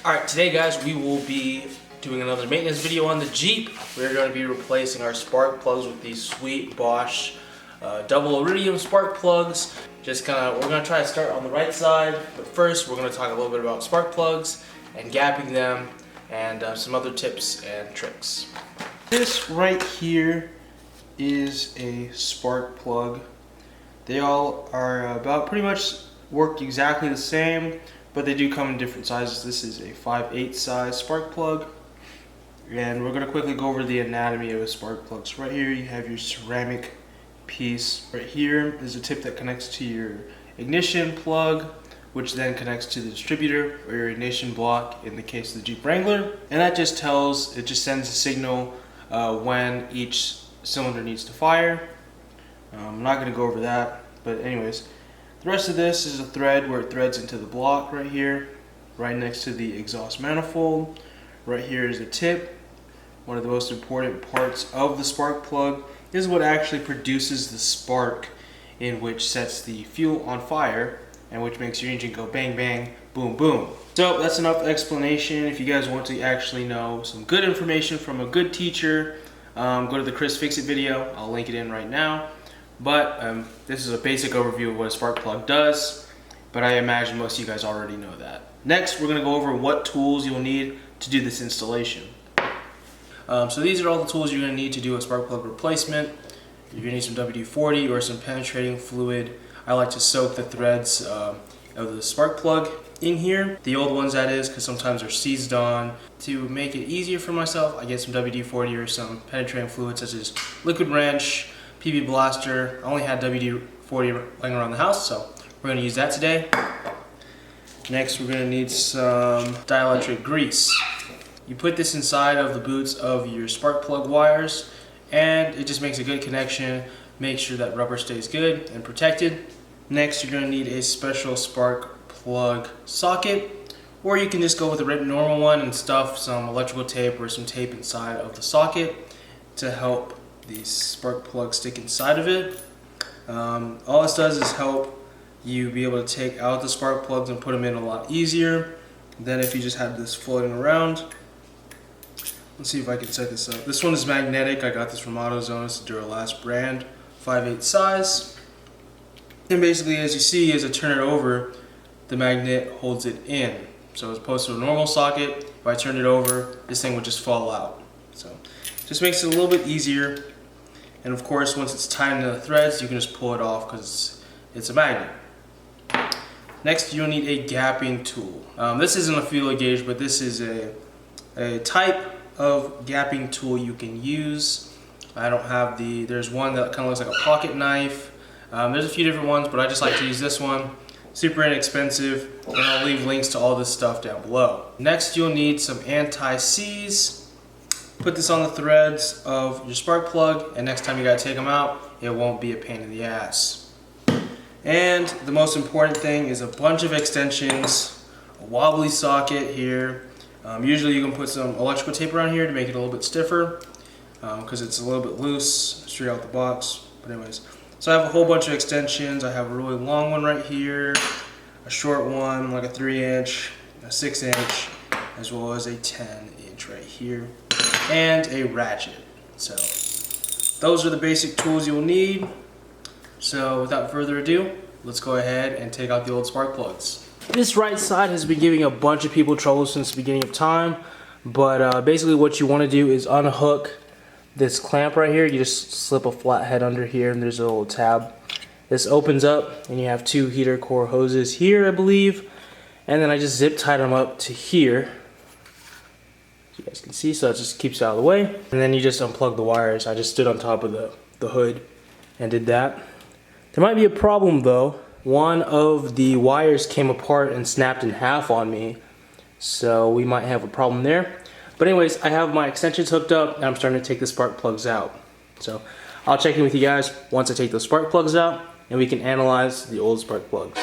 Alright, today guys, we will be doing another maintenance video on the Jeep. We're going to be replacing our spark plugs with these sweet Bosch double Iridium spark plugs. We're going to try to start on the right side, but first we're going to talk a little bit about spark plugs and gapping them and some other tips and tricks. This right here is a spark plug. They all are about pretty much work exactly the same, but they do come in different sizes. This is a 5/8 size spark plug, and we're going to quickly go over the anatomy of a spark plug. So right here you have your ceramic piece. Right here is a tip that connects to your ignition plug, which then connects to the distributor or your ignition block in the case of the Jeep Wrangler, and that just sends a signal when each cylinder needs to fire. I'm not going to go over that, but anyways, the rest of this is a thread where it threads into the block right here, right next to the exhaust manifold. Right here is the tip. One of the most important parts of the spark plug is what actually produces the spark, in which sets the fuel on fire and which makes your engine go bang bang boom boom. So that's enough explanation. If you guys want to actually know some good information from a good teacher, go to the Chris Fix It video. I'll link it in right now. But this is a basic overview of what a spark plug does, but I imagine most of you guys already know that. Next, we're going to go over what tools you'll need to do this installation. So these are all the tools you're going to need to do a spark plug replacement. You're going to need some WD-40 or some penetrating fluid. I like to soak the threads of the spark plug in here, the old ones that is, because sometimes they're seized on. To make it easier for myself, I get some WD-40 or some penetrating fluid such as liquid wrench, PB Blaster. I only had WD-40 laying around the house, so we're going to use that today. Next, we're going to need some Dielectric Grease. You put this inside of the boots of your spark plug wires, and it just makes a good connection. Make sure that rubber stays good and protected. Next, you're going to need a special spark plug socket, or you can just go with a normal one and stuff some electrical tape or some tape inside of the socket to help the spark plug stick inside of it. All this does is help you be able to take out the spark plugs and put them in a lot easier than if you just had this floating around. Let's see if I can set this up. This one is magnetic. I got this from AutoZone. It's a Duralast brand, 5/8 size. And basically, as you see, as I turn it over, the magnet holds it in. So as opposed to a normal socket, if I turn it over, this thing would just fall out. So just makes it a little bit easier. And of course, once it's tied into the threads, you can just pull it off because it's a magnet. Next, you'll need a gapping tool. This isn't a feeler gauge, but this is a type of gapping tool you can use. I don't have there's one that kind of looks like a pocket knife. There's a few different ones, but I just like to use this one. Super inexpensive, and I'll leave links to all this stuff down below. Next, you'll need some anti-seize. Put this on the threads of your spark plug, and next time you gotta take them out, it won't be a pain in the ass. And the most important thing is a bunch of extensions, a wobbly socket here. Usually you can put some electrical tape around here to make it a little bit stiffer, because it's a little bit loose straight out the box. But anyways, so I have a whole bunch of extensions. I have a really long one right here, a short one like a 3-inch, a 6-inch, as well as a 10-inch right here, and a ratchet. So those are the basic tools you'll need. So without further ado, let's go ahead and take out the old spark plugs. This right side has been giving a bunch of people trouble since the beginning of time, but basically what you want to do is unhook this clamp right here. You just slip a flathead under here, and there's a little tab. This opens up, and you have two heater core hoses here, I believe, and then I just zip tied them up to here. You guys can see, so that just keeps it out of the way. And then you just unplug the wires. I just stood on top of the hood and did that. There might be a problem though. One of the wires came apart and snapped in half on me, so we might have a problem there. But anyways, I have my extensions hooked up, and I'm starting to take the spark plugs out. So I'll check in with you guys once I take those spark plugs out, and we can analyze the old spark plugs.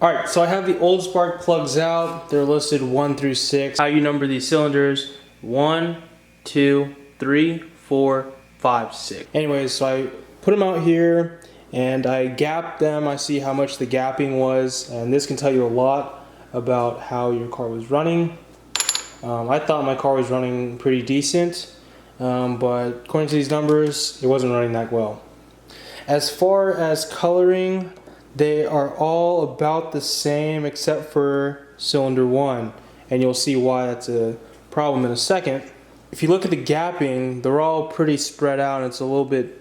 Alright, so I have the old spark plugs out. They're listed 1 through 6. How you number these cylinders: 1, 2, 3, 4, 5, 6. Anyways, so I put them out here and I gapped them. I see how much the gapping was, and this can tell you a lot about how your car was running. I thought my car was running pretty decent, but according to these numbers, it wasn't running that well. As far as coloring, they are all about the same except for cylinder 1, and you'll see why that's a problem in a second. If you look at the gapping, they're all pretty spread out, and it's a little bit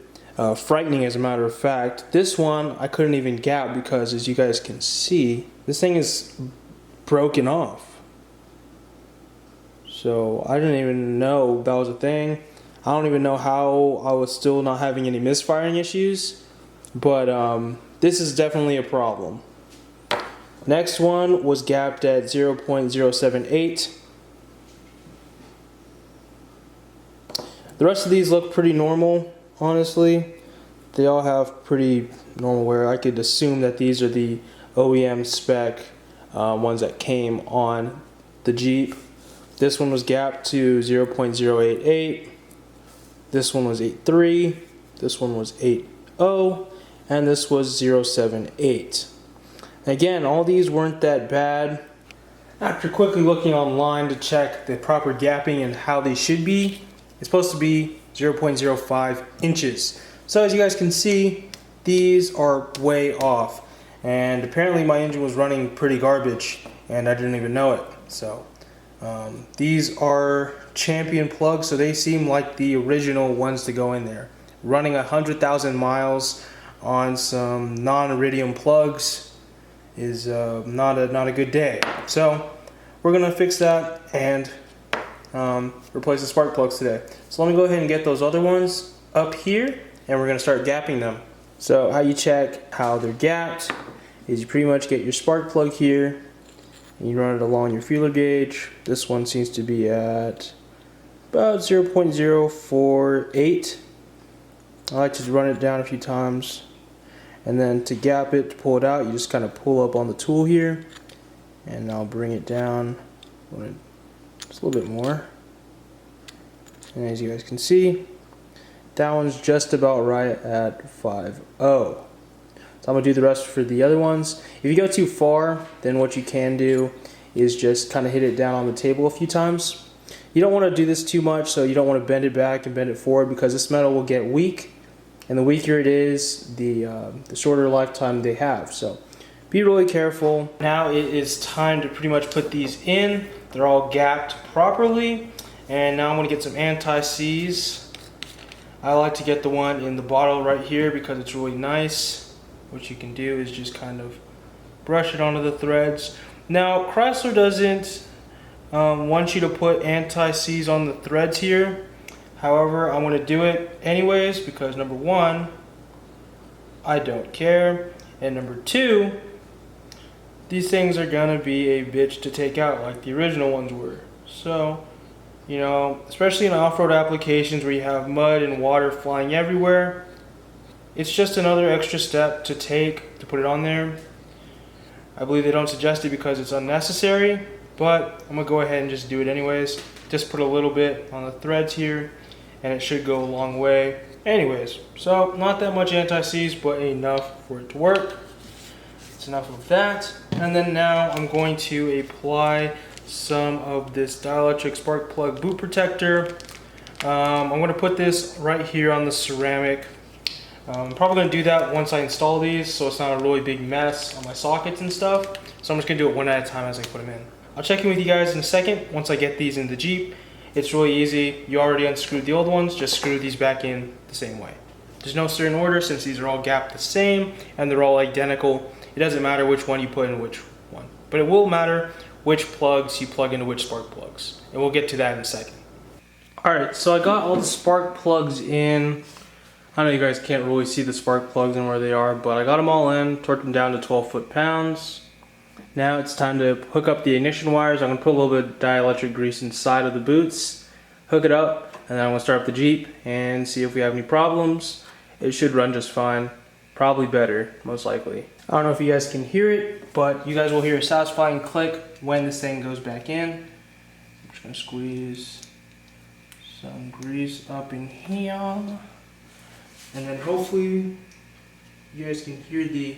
frightening as a matter of fact. This one I couldn't even gap because, as you guys can see, this thing is broken off. So I didn't even know that was a thing. I don't even know how I was still not having any misfiring issues, but this is definitely a problem. Next one was gapped at 0.078. The rest of these look pretty normal, honestly. They all have pretty normal wear. I could assume that these are the OEM spec ones that came on the Jeep. This one was gapped to 0.088. This one was 8.3. This one was 8.0. And this was 0.78. Again, all these weren't that bad. After quickly looking online to check the proper gapping and how they should be, it's supposed to be 0.05 inches. So as you guys can see, these are way off. And apparently my engine was running pretty garbage and I didn't even know it. So these are champion plugs, so they seem like the original ones to go in there. Running 100,000 miles on some non-Iridium plugs is not a good day. So we're gonna fix that and replace the spark plugs today. So let me go ahead and get those other ones up here, and we're gonna start gapping them. So how you check how they're gapped is you pretty much get your spark plug here and you run it along your feeler gauge. This one seems to be at about 0.048. I like to run it down a few times, and then to gap it, to pull it out, you just kind of pull up on the tool here, and I'll bring it down just a little bit more. And as you guys can see, that one's just about right at 5.0. So I'm gonna do the rest for the other ones. If you go too far, then what you can do is just kind of hit it down on the table a few times. You don't want to do this too much, so you don't want to bend it back and bend it forward, because this metal will get weak, and the weaker it is, the shorter lifetime they have. So be really careful. Now it is time to pretty much put these in. They're all gapped properly, and now I'm going to get some anti-seize. I like to get the one in the bottle right here because it's really nice. What you can do is just kind of brush it onto the threads. Now Chrysler doesn't want you to put anti-seize on the threads here. However, I'm going to do it anyways because number one, I don't care, and number two, these things are going to be a bitch to take out like the original ones were. So, you know, especially in off-road applications where you have mud and water flying everywhere, it's just another extra step to take to put it on there. I believe they don't suggest it because it's unnecessary, but I'm going to go ahead and just do it anyways. Just put a little bit on the threads here, and it should go a long way. Anyways, so not that much anti-seize, but enough for it to work. It's enough of that. And then now I'm going to apply some of this dielectric spark plug boot protector. I'm going to put this right here on the ceramic. I'm probably going to do that once I install these, so it's not a really big mess on my sockets and stuff. So I'm just going to do it one at a time as I put them in. I'll check in with you guys in a second once I get these in the Jeep. It's really easy. You already unscrewed the old ones, just screw these back in the same way. There's no certain order since these are all gapped the same and they're all identical. It doesn't matter which one you put in which one, but it will matter which plugs you plug into which spark plugs, and we'll get to that in a second. Alright, so I got all the spark plugs in. I know you guys can't really see the spark plugs and where they are, but I got them all in, torqued them down to 12 foot-pounds. Now it's time to hook up the ignition wires. I'm going to put a little bit of dielectric grease inside of the boots, hook it up, and then I'm going to start up the Jeep and see if we have any problems. It should run just fine. probably better, most likely. I don't know if you guys can hear it, but you guys will hear a satisfying click when this thing goes back in. I'm just gonna squeeze some grease up in here, and then hopefully you guys can hear the...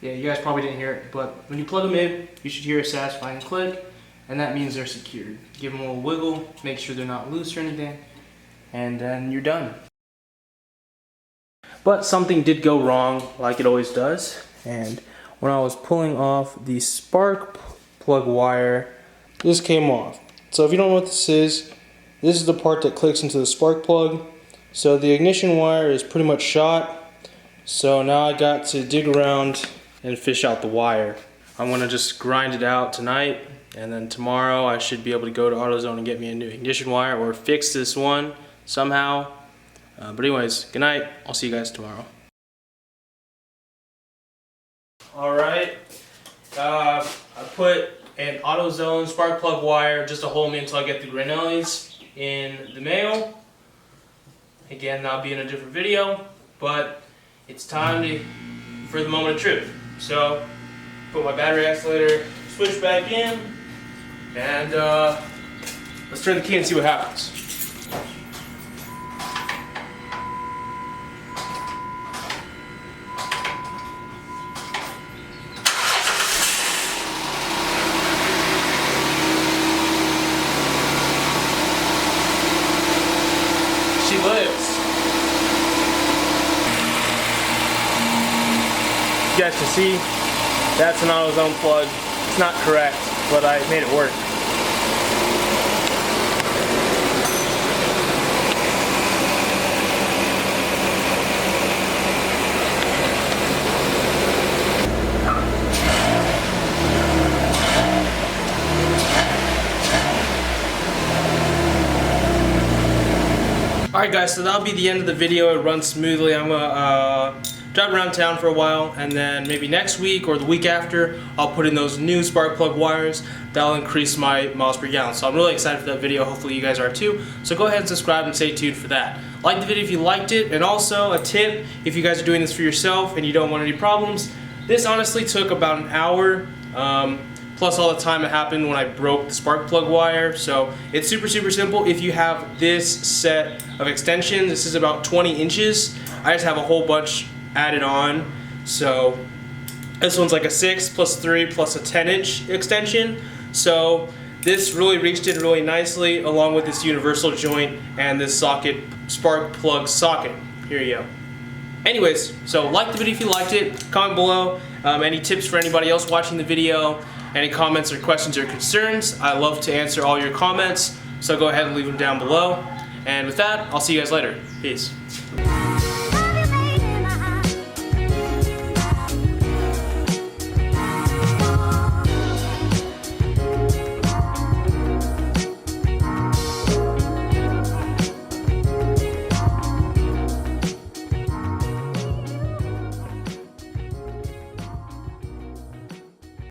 Yeah, you guys probably didn't hear it, but when you plug them in, you should hear a satisfying click, and that means they're secured. Give them a little wiggle, make sure they're not loose or anything, and then you're done. But something did go wrong, like it always does, and when I was pulling off the spark plug wire, this came off. So if you don't know what this is the part that clicks into the spark plug. So the ignition wire is pretty much shot, so now I got to dig around and fish out the wire. I'm gonna just grind it out tonight, and then tomorrow I should be able to go to AutoZone and get me a new ignition wire or fix this one somehow. But anyways, good night. I'll see you guys tomorrow. Alright, I put an AutoZone spark plug wire just to hold me until I get the Granellis in the mail. Again, that'll be in a different video, but it's time for the moment of truth. So, put my battery isolator switch back in, and let's turn the key and see what happens. She lives. You guys can see that's an AutoZone plug. It's not correct, but I made it work. Alright guys, so that'll be the end of the video. It runs smoothly. I'm gonna drive around town for a while, and then maybe next week or the week after I'll put in those new spark plug wires. That'll increase my miles per gallon. So I'm really excited for that video. Hopefully you guys are too. So go ahead and subscribe and stay tuned for that. Like the video if you liked it, and also a tip if you guys are doing this for yourself and you don't want any problems. This honestly took about an hour. Plus all the time it happened when I broke the spark plug wire. So it's super simple. If you have this set of extensions, this is about 20 inches. I just have a whole bunch added on. So this one's like a 6 plus 3 plus a 10-inch extension. So this really reached in really nicely, along with this universal joint and this socket, spark plug socket. Here you go. Anyways, so like the video if you liked it, comment below any tips for anybody else watching the video, any comments or questions or concerns. I love to answer all your comments, so go ahead and leave them down below. And with that, I'll see you guys later. Peace.